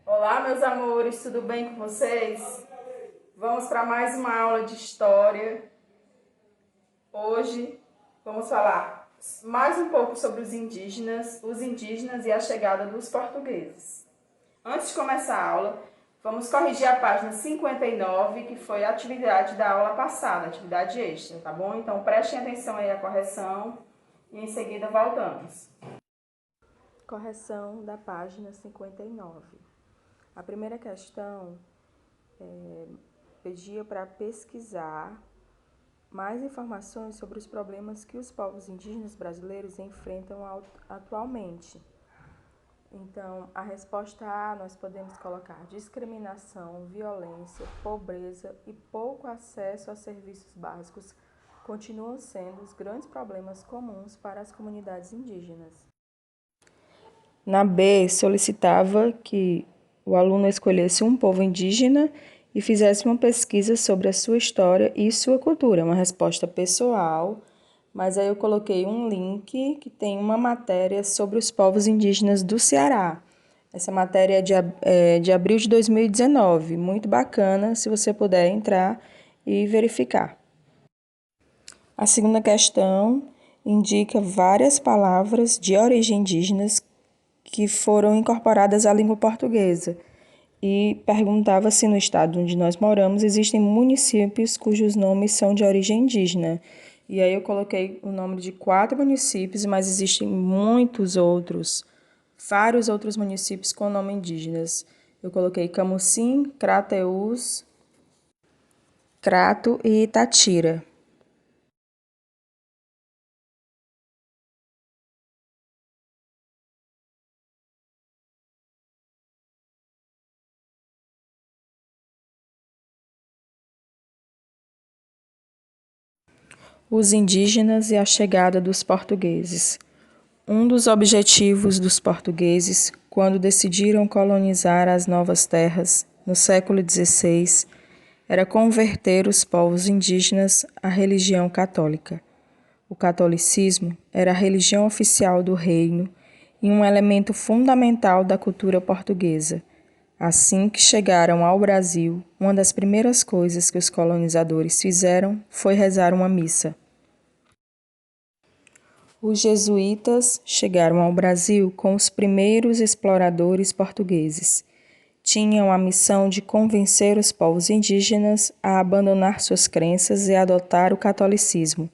Olá, meus amores, tudo bem com vocês? Vamos para mais uma aula de história. Hoje vamos falar mais um pouco sobre os indígenas e a chegada dos portugueses. Antes de começar a aula, vamos corrigir a página 59, que foi a atividade da aula passada, atividade extra, tá bom? Então prestem atenção aí à correção e em seguida voltamos. Correção da página 59. A primeira questão pedia para pesquisar mais informações sobre os problemas que os povos indígenas brasileiros enfrentam atualmente. Então, a resposta A nós podemos colocar discriminação, violência, pobreza e pouco acesso a serviços básicos continuam sendo os grandes problemas comuns para as comunidades indígenas. Na B, solicitava que o aluno escolhesse um povo indígena e fizesse uma pesquisa sobre a sua história e sua cultura. Uma resposta pessoal, mas aí eu coloquei um link que tem uma matéria sobre os povos indígenas do Ceará. Essa matéria é de abril de 2019, muito bacana, se você puder entrar e verificar. A segunda questão indica várias palavras de origem indígenas que foram incorporadas à língua portuguesa e perguntava se no estado onde nós moramos existem municípios cujos nomes são de origem indígena. E aí eu coloquei o nome de 4 municípios, mas existem vários outros municípios com nome indígenas. Eu coloquei Camusim, Crateús, Crato e Itatira. Os indígenas e a chegada dos portugueses. Um dos objetivos dos portugueses, quando decidiram colonizar as novas terras, no século XVI, era converter os povos indígenas à religião católica. O catolicismo era a religião oficial do reino e um elemento fundamental da cultura portuguesa. Assim que chegaram ao Brasil, uma das primeiras coisas que os colonizadores fizeram foi rezar uma missa. Os jesuítas chegaram ao Brasil com os primeiros exploradores portugueses. Tinham a missão de convencer os povos indígenas a abandonar suas crenças e adotar o catolicismo,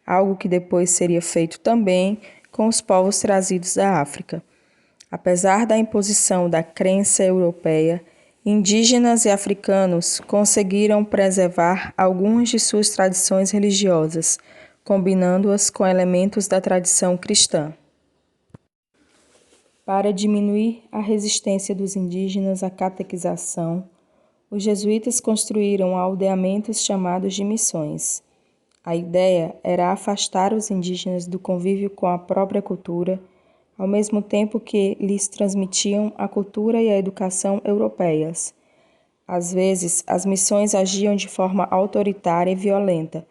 algo que depois seria feito também com os povos trazidos da África. Apesar da imposição da crença europeia, indígenas e africanos conseguiram preservar algumas de suas tradições religiosas, combinando-as com elementos da tradição cristã. Para diminuir a resistência dos indígenas à catequização, os jesuítas construíram aldeamentos chamados de missões. A ideia era afastar os indígenas do convívio com a própria cultura, ao mesmo tempo que lhes transmitiam a cultura e a educação europeias. Às vezes, as missões agiam de forma autoritária e violenta,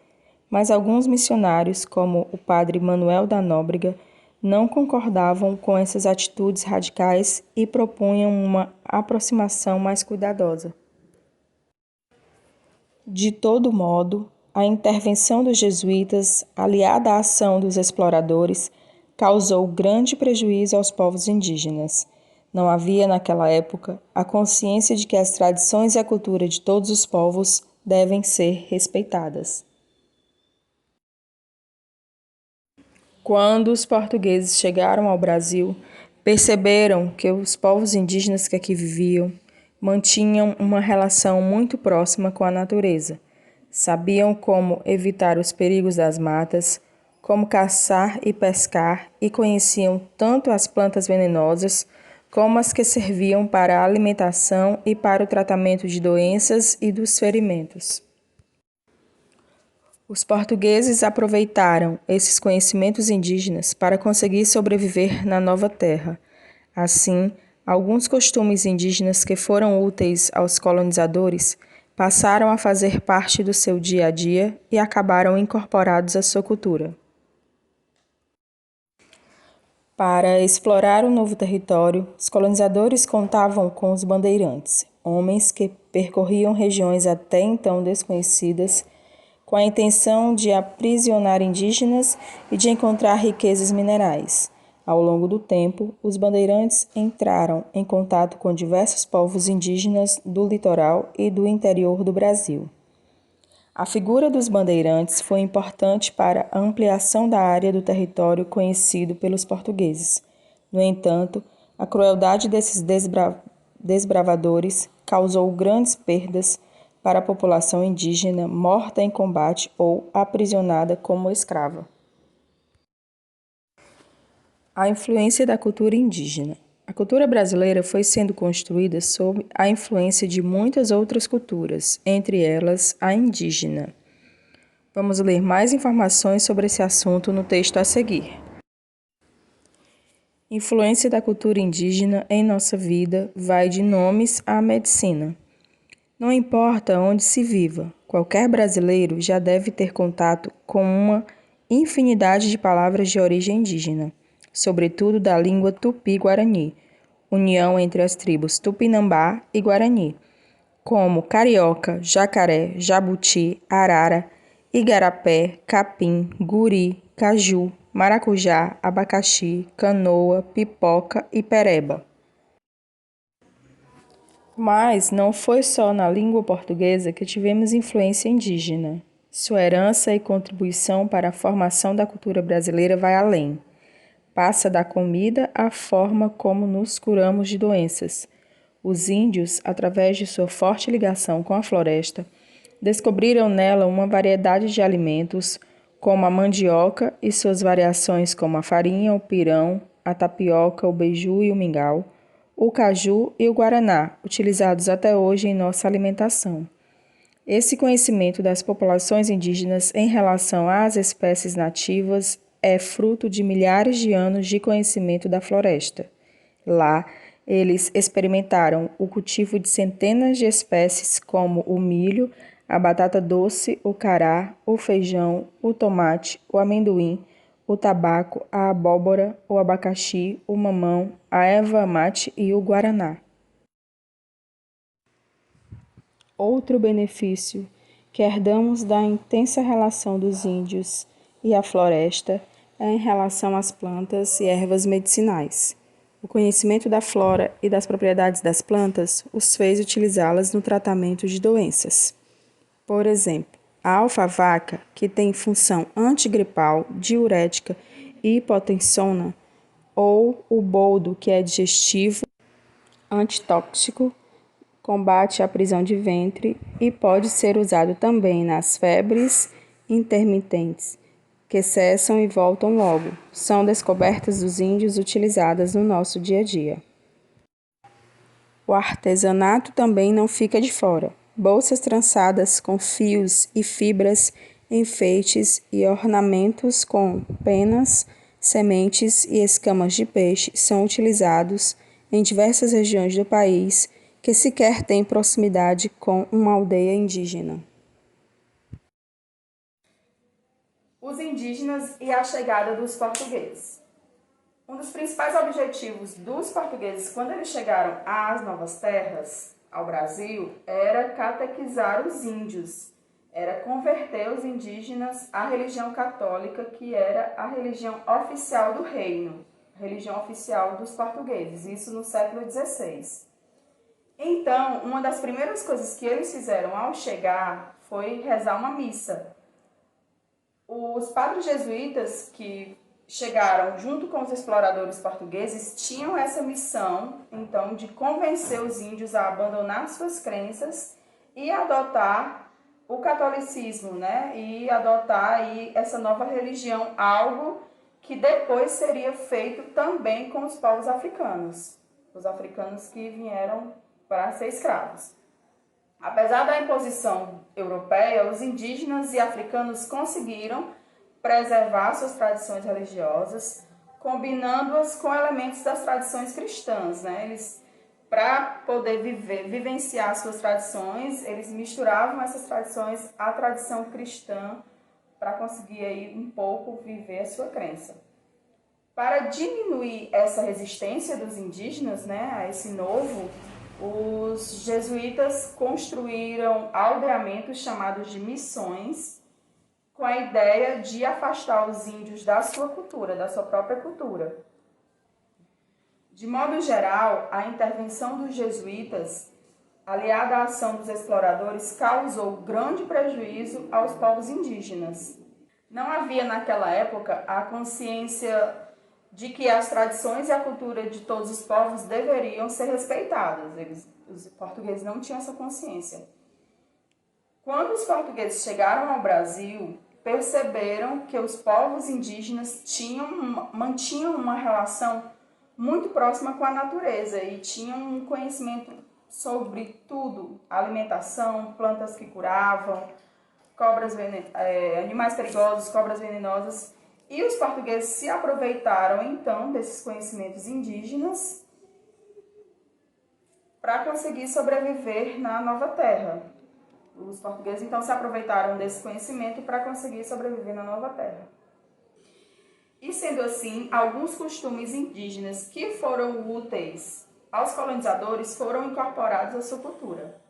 mas alguns missionários, como o padre Manuel da Nóbrega, não concordavam com essas atitudes radicais e propunham uma aproximação mais cuidadosa. De todo modo, a intervenção dos jesuítas, aliada à ação dos exploradores, causou grande prejuízo aos povos indígenas. Não havia, naquela época, a consciência de que as tradições e a cultura de todos os povos devem ser respeitadas. Quando os portugueses chegaram ao Brasil, perceberam que os povos indígenas que aqui viviam mantinham uma relação muito próxima com a natureza. Sabiam como evitar os perigos das matas, como caçar e pescar e conheciam tanto as plantas venenosas como as que serviam para a alimentação e para o tratamento de doenças e dos ferimentos. Os portugueses aproveitaram esses conhecimentos indígenas para conseguir sobreviver na nova terra. Assim, alguns costumes indígenas que foram úteis aos colonizadores passaram a fazer parte do seu dia a dia e acabaram incorporados à sua cultura. Para explorar o novo território, os colonizadores contavam com os bandeirantes, homens que percorriam regiões até então desconhecidas, com a intenção de aprisionar indígenas e de encontrar riquezas minerais. Ao longo do tempo, os bandeirantes entraram em contato com diversos povos indígenas do litoral e do interior do Brasil. A figura dos bandeirantes foi importante para a ampliação da área do território conhecido pelos portugueses. No entanto, a crueldade desses desbravadores causou grandes perdas para a população indígena morta em combate ou aprisionada como escrava. A influência da cultura indígena. A cultura brasileira foi sendo construída sob a influência de muitas outras culturas, entre elas a indígena. Vamos ler mais informações sobre esse assunto no texto a seguir. Influência da cultura indígena em nossa vida vai de nomes à medicina. Não importa onde se viva, qualquer brasileiro já deve ter contato com uma infinidade de palavras de origem indígena, sobretudo da língua tupi-guarani, união entre as tribos Tupinambá e Guarani, como carioca, jacaré, jabuti, arara, igarapé, capim, guri, caju, maracujá, abacaxi, canoa, pipoca e pereba. Mas não foi só na língua portuguesa que tivemos influência indígena. Sua herança e contribuição para a formação da cultura brasileira vai além. Passa da comida à forma como nos curamos de doenças. Os índios, através de sua forte ligação com a floresta, descobriram nela uma variedade de alimentos, como a mandioca e suas variações como a farinha, o pirão, a tapioca, o beiju e o mingau, o caju e o guaraná, utilizados até hoje em nossa alimentação. Esse conhecimento das populações indígenas em relação às espécies nativas é fruto de milhares de anos de conhecimento da floresta. Lá, eles experimentaram o cultivo de centenas de espécies como o milho, a batata doce, o cará, o feijão, o tomate, o amendoim, o tabaco, a abóbora, o abacaxi, o mamão, a erva mate e o guaraná. Outro benefício que herdamos da intensa relação dos índios e a floresta é em relação às plantas e ervas medicinais. O conhecimento da flora e das propriedades das plantas os fez utilizá-las no tratamento de doenças. Por exemplo, a alfavaca, que tem função antigripal, diurética e hipotensona, ou o boldo, que é digestivo, antitóxico, combate a prisão de ventre e pode ser usado também nas febres intermitentes, que cessam e voltam logo. São descobertas dos índios utilizadas no nosso dia a dia. O artesanato também não fica de fora. Bolsas trançadas com fios e fibras, enfeites e ornamentos com penas, sementes e escamas de peixe são utilizados em diversas regiões do país que sequer têm proximidade com uma aldeia indígena. Os indígenas e a chegada dos portugueses. Um dos principais objetivos dos portugueses quando eles chegaram às novas terras, ao Brasil, era catequizar os índios, era converter os indígenas à religião católica, que era a religião oficial do reino, a religião oficial dos portugueses, isso no século XVI. Então, uma das primeiras coisas que eles fizeram ao chegar foi rezar uma missa. Os padres jesuítas que chegaram junto com os exploradores portugueses tinham essa missão, então, de convencer os índios a abandonar suas crenças e adotar o catolicismo, né? E adotar aí essa nova religião, algo que depois seria feito também com os povos africanos, os africanos que vieram para ser escravos. Apesar da imposição europeia, os indígenas e africanos conseguiram preservar suas tradições religiosas, combinando-as com elementos das tradições cristãs, né? Eles, para poder vivenciar suas tradições, eles misturavam essas tradições à tradição cristã para conseguir aí um pouco viver a sua crença. Para diminuir essa resistência dos indígenas, né, a esse novo, os jesuítas construíram aldeamentos chamados de missões, com a ideia de afastar os índios da sua cultura, da sua própria cultura. De modo geral, a intervenção dos jesuítas, aliada à ação dos exploradores, causou grande prejuízo aos povos indígenas. Não havia naquela época a consciência de que as tradições e a cultura de todos os povos deveriam ser respeitadas. Os portugueses não tinham essa consciência. Quando os portugueses chegaram ao Brasil, perceberam que os povos indígenas mantinham uma relação muito próxima com a natureza e tinham um conhecimento sobre tudo, alimentação, plantas que curavam, animais perigosos, cobras venenosas. E os portugueses se aproveitaram então desses conhecimentos indígenas para conseguir sobreviver na nova terra. Os portugueses então se aproveitaram desse conhecimento para conseguir sobreviver na nova terra. E sendo assim, alguns costumes indígenas que foram úteis aos colonizadores foram incorporados à sua cultura.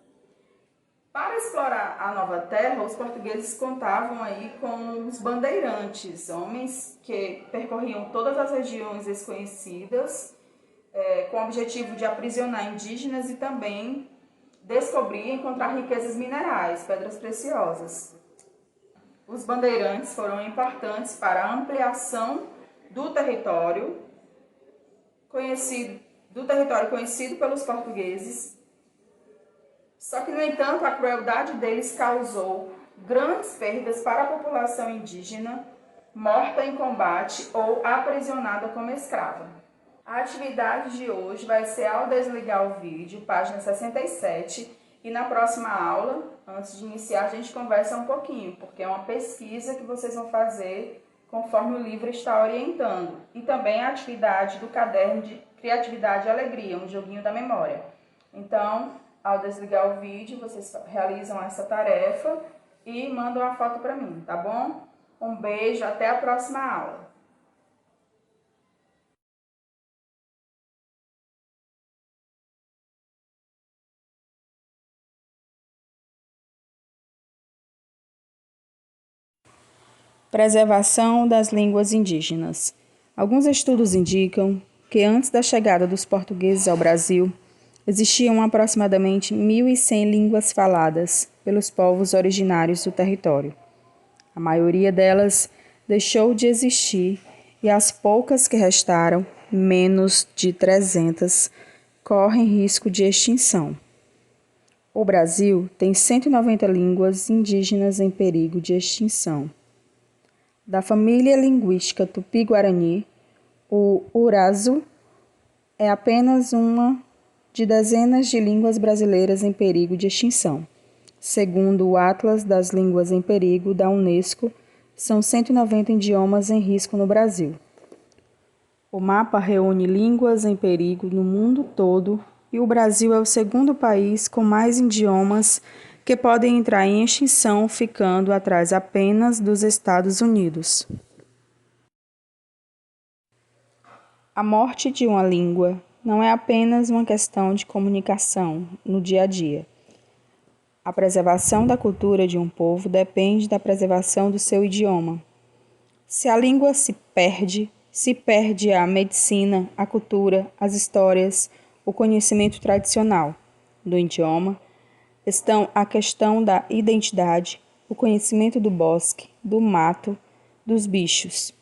Para explorar a nova terra, os portugueses contavam aí com os bandeirantes, homens que percorriam todas as regiões desconhecidas, com o objetivo de aprisionar indígenas e também descobrir e encontrar riquezas minerais, pedras preciosas. Os bandeirantes foram importantes para a ampliação do território conhecido pelos portugueses. Só que, no entanto, a crueldade deles causou grandes perdas para a população indígena, morta em combate ou aprisionada como escrava. A atividade de hoje vai ser ao desligar o vídeo, página 67, e na próxima aula, antes de iniciar, a gente conversa um pouquinho, porque é uma pesquisa que vocês vão fazer conforme o livro está orientando. E também a atividade do caderno de Criatividade e Alegria, um joguinho da memória. Então, ao desligar o vídeo, vocês realizam essa tarefa e mandam a foto para mim, tá bom? Um beijo, até a próxima aula. Preservação das línguas indígenas. Alguns estudos indicam que antes da chegada dos portugueses ao Brasil, existiam aproximadamente 1.100 línguas faladas pelos povos originários do território. A maioria delas deixou de existir e as poucas que restaram, menos de 300, correm risco de extinção. O Brasil tem 190 línguas indígenas em perigo de extinção. Da família linguística Tupi-Guarani, o Urazu é apenas uma de dezenas de línguas brasileiras em perigo de extinção. Segundo o Atlas das Línguas em Perigo da Unesco, são 190 idiomas em risco no Brasil. O mapa reúne línguas em perigo no mundo todo e o Brasil é o segundo país com mais idiomas que podem entrar em extinção, ficando atrás apenas dos Estados Unidos. A morte de uma língua não é apenas uma questão de comunicação no dia a dia. A preservação da cultura de um povo depende da preservação do seu idioma. Se a língua se perde a medicina, a cultura, as histórias, o conhecimento tradicional do idioma, estão a questão da identidade, o conhecimento do bosque, do mato, dos bichos,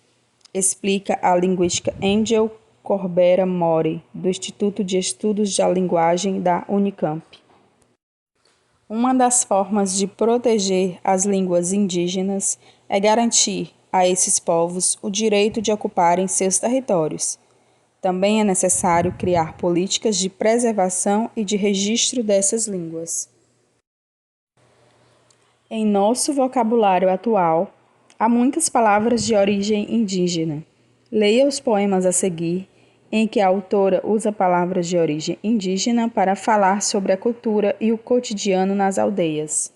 explica a linguística Angel Corbera Mori, do Instituto de Estudos da Linguagem da Unicamp. Uma das formas de proteger as línguas indígenas é garantir a esses povos o direito de ocuparem seus territórios. Também é necessário criar políticas de preservação e de registro dessas línguas. Em nosso vocabulário atual, há muitas palavras de origem indígena. Leia os poemas a seguir, em que a autora usa palavras de origem indígena para falar sobre a cultura e o cotidiano nas aldeias.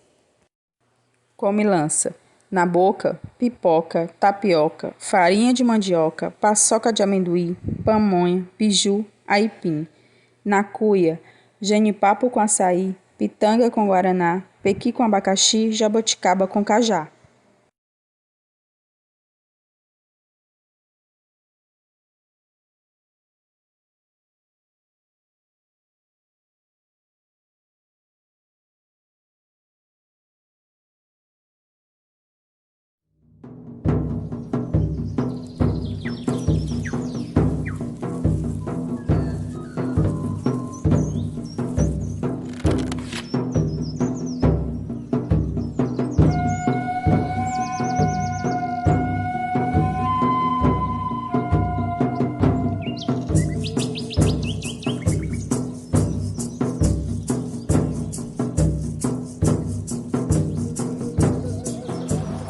Comilança. Na boca, pipoca, tapioca, farinha de mandioca, paçoca de amendoim, pamonha, biju, aipim. Na cuia, jenipapo com açaí, pitanga com guaraná, pequi com abacaxi, jabuticaba com cajá.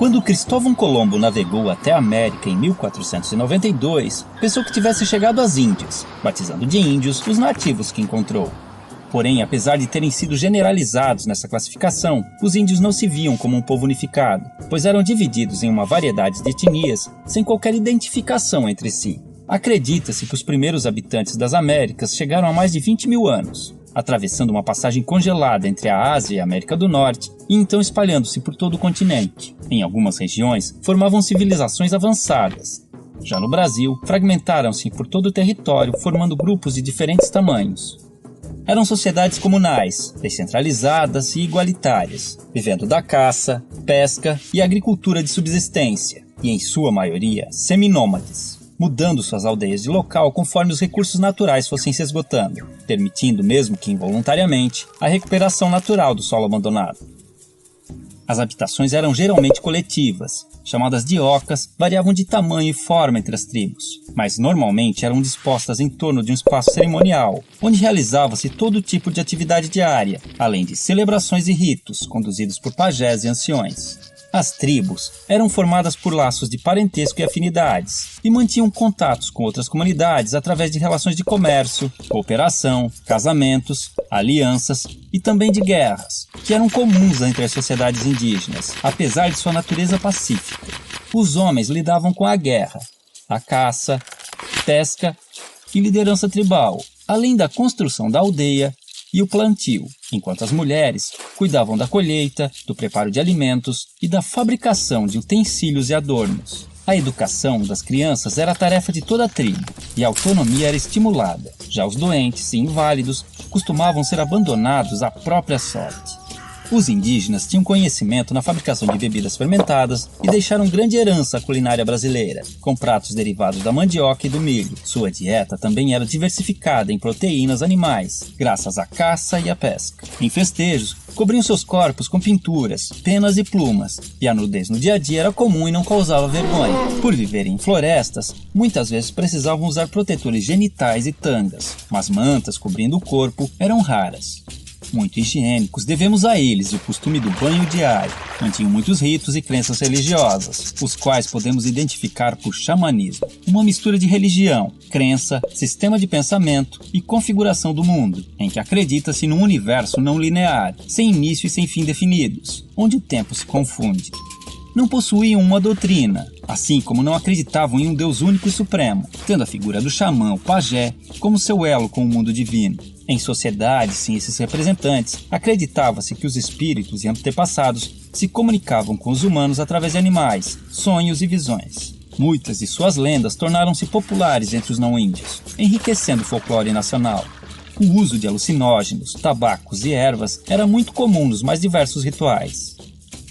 Quando Cristóvão Colombo navegou até a América em 1492, pensou que tivesse chegado às Índias, batizando de índios os nativos que encontrou. Porém, apesar de terem sido generalizados nessa classificação, os índios não se viam como um povo unificado, pois eram divididos em uma variedade de etnias sem qualquer identificação entre si. Acredita-se que os primeiros habitantes das Américas chegaram há mais de 20 mil anos, atravessando uma passagem congelada entre a Ásia e a América do Norte, e então espalhando-se por todo o continente. Em algumas regiões, formavam civilizações avançadas. Já no Brasil, fragmentaram-se por todo o território, formando grupos de diferentes tamanhos. Eram sociedades comunais, descentralizadas e igualitárias, vivendo da caça, pesca e agricultura de subsistência, e em sua maioria seminômades, mudando suas aldeias de local conforme os recursos naturais fossem se esgotando, permitindo, mesmo que involuntariamente, a recuperação natural do solo abandonado. As habitações eram geralmente coletivas, chamadas de ocas, variavam de tamanho e forma entre as tribos, mas normalmente eram dispostas em torno de um espaço cerimonial, onde realizava-se todo tipo de atividade diária, além de celebrações e ritos conduzidos por pajés e anciões. As tribos eram formadas por laços de parentesco e afinidades, e mantinham contatos com outras comunidades através de relações de comércio, cooperação, casamentos, alianças e também de guerras, que eram comuns entre as sociedades indígenas, apesar de sua natureza pacífica. Os homens lidavam com a guerra, a caça, pesca e liderança tribal, além da construção da aldeia e o plantio, enquanto as mulheres cuidavam da colheita, do preparo de alimentos e da fabricação de utensílios e adornos. A educação das crianças era a tarefa de toda a tribo, e a autonomia era estimulada. Já os doentes e inválidos costumavam ser abandonados à própria sorte. Os indígenas tinham conhecimento na fabricação de bebidas fermentadas e deixaram grande herança à culinária brasileira, com pratos derivados da mandioca e do milho. Sua dieta também era diversificada em proteínas animais, graças à caça e à pesca. Em festejos, cobriam seus corpos com pinturas, penas e plumas, e a nudez no dia a dia era comum e não causava vergonha. Por viverem em florestas, muitas vezes precisavam usar protetores genitais e tangas, mas mantas cobrindo o corpo eram raras. Muito higiênicos, devemos a eles o costume do banho diário. Mantinham muitos ritos e crenças religiosas, os quais podemos identificar por xamanismo, uma mistura de religião, crença, sistema de pensamento e configuração do mundo, em que acredita-se num universo não linear, sem início e sem fim definidos, onde o tempo se confunde. Não possuíam uma doutrina, assim como não acreditavam em um Deus único e supremo, tendo a figura do xamã, o pajé, como seu elo com o mundo divino. Em sociedades sem esses representantes, acreditava-se que os espíritos e antepassados se comunicavam com os humanos através de animais, sonhos e visões. Muitas de suas lendas tornaram-se populares entre os não-índios, enriquecendo o folclore nacional. O uso de alucinógenos, tabacos e ervas era muito comum nos mais diversos rituais.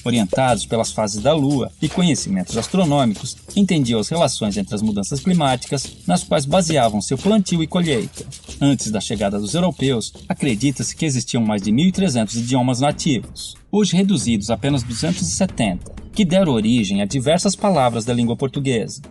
Orientados pelas fases da Lua e conhecimentos astronômicos, entendiam as relações entre as mudanças climáticas, nas quais baseavam seu plantio e colheita. Antes da chegada dos europeus, acredita-se que existiam mais de 1.300 idiomas nativos, hoje reduzidos a apenas 270, que deram origem a diversas palavras da língua portuguesa.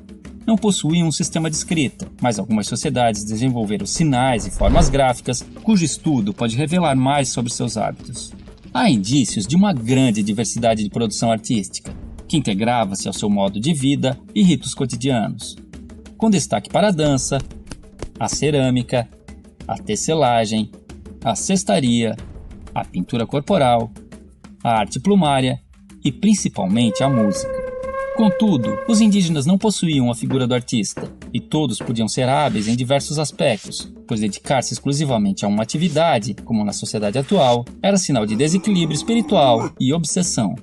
Não possuíam um sistema de escrita, mas algumas sociedades desenvolveram sinais e formas gráficas, cujo estudo pode revelar mais sobre seus hábitos. Há indícios de uma grande diversidade de produção artística, que integrava-se ao seu modo de vida e ritos cotidianos, com destaque para a dança, a cerâmica, a tecelagem, a cestaria, a pintura corporal, a arte plumária e principalmente a música. Contudo, os indígenas não possuíam a figura do artista, e todos podiam ser hábeis em diversos aspectos, pois dedicar-se exclusivamente a uma atividade, como na sociedade atual, era sinal de desequilíbrio espiritual e obsessão.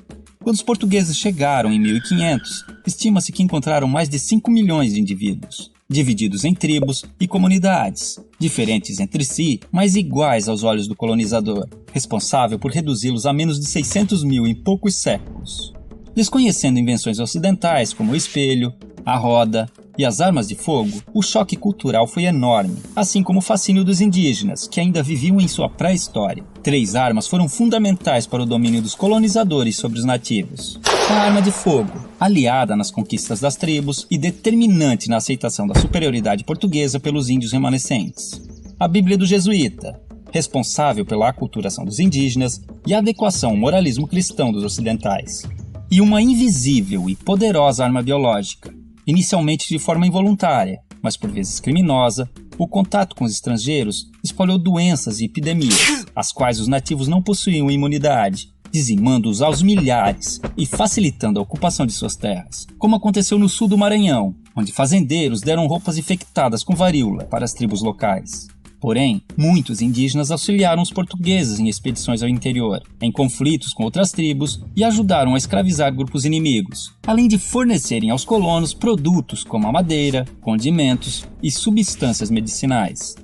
Quando os portugueses chegaram em 1500, estima-se que encontraram mais de 5 milhões de indivíduos, divididos em tribos e comunidades, diferentes entre si, mas iguais aos olhos do colonizador, responsável por reduzi-los a menos de 600 mil em poucos séculos. Desconhecendo invenções ocidentais como o espelho, a roda e as armas de fogo, o choque cultural foi enorme, assim como o fascínio dos indígenas, que ainda viviam em sua pré-história. 3 armas foram fundamentais para o domínio dos colonizadores sobre os nativos. A arma de fogo, aliada nas conquistas das tribos e determinante na aceitação da superioridade portuguesa pelos índios remanescentes. A Bíblia do Jesuíta, responsável pela aculturação dos indígenas e a adequação ao moralismo cristão dos ocidentais. E uma invisível e poderosa arma biológica, inicialmente de forma involuntária, mas por vezes criminosa, o contato com os estrangeiros espalhou doenças e epidemias, às quais os nativos não possuíam imunidade, dizimando-os aos milhares e facilitando a ocupação de suas terras, como aconteceu no sul do Maranhão, onde fazendeiros deram roupas infectadas com varíola para as tribos locais. Porém, muitos indígenas auxiliaram os portugueses em expedições ao interior, em conflitos com outras tribos e ajudaram a escravizar grupos inimigos, além de fornecerem aos colonos produtos como a madeira, condimentos e substâncias medicinais.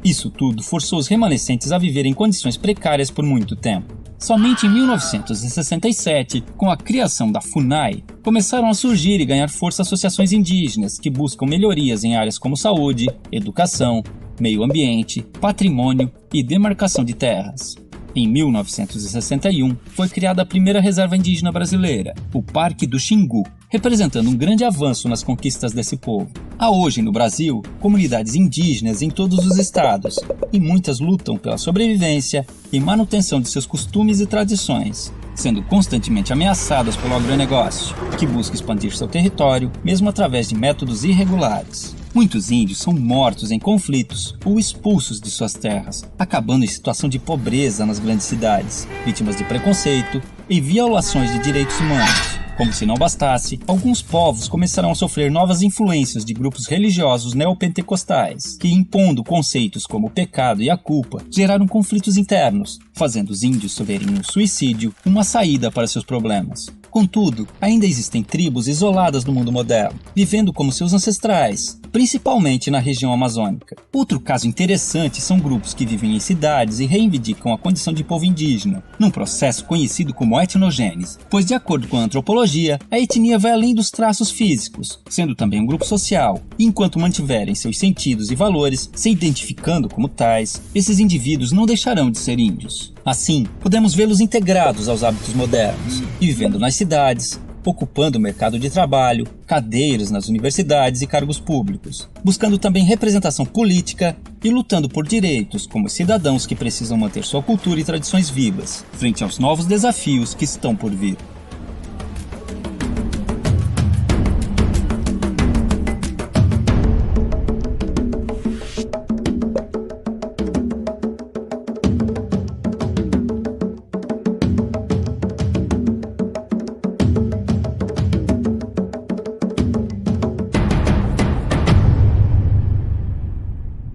Isso tudo forçou os remanescentes a viver em condições precárias por muito tempo. Somente em 1967, com a criação da FUNAI, começaram a surgir e ganhar força associações indígenas que buscam melhorias em áreas como saúde, educação, meio ambiente, patrimônio e demarcação de terras. Em 1961, foi criada a primeira reserva indígena brasileira, o Parque do Xingu, representando um grande avanço nas conquistas desse povo. Há hoje no Brasil comunidades indígenas em todos os estados, e muitas lutam pela sobrevivência e manutenção de seus costumes e tradições, sendo constantemente ameaçadas pelo agronegócio, que busca expandir seu território, mesmo através de métodos irregulares. Muitos índios são mortos em conflitos ou expulsos de suas terras, acabando em situação de pobreza nas grandes cidades, vítimas de preconceito e violações de direitos humanos. Como se não bastasse, alguns povos começaram a sofrer novas influências de grupos religiosos neopentecostais, que, impondo conceitos como o pecado e a culpa, geraram conflitos internos, fazendo os índios verem no suicídio uma saída para seus problemas. Contudo, ainda existem tribos isoladas no mundo moderno, vivendo como seus ancestrais, principalmente na região amazônica. Outro caso interessante são grupos que vivem em cidades e reivindicam a condição de povo indígena, num processo conhecido como etnogênese, pois, de acordo com a antropologia, a etnia vai além dos traços físicos, sendo também um grupo social, e enquanto mantiverem seus sentidos e valores, se identificando como tais, esses indivíduos não deixarão de ser índios. Assim, podemos vê-los integrados aos hábitos modernos e vivendo nas cidades, ocupando o mercado de trabalho, cadeiras nas universidades e cargos públicos, buscando também representação política e lutando por direitos como cidadãos que precisam manter sua cultura e tradições vivas, frente aos novos desafios que estão por vir.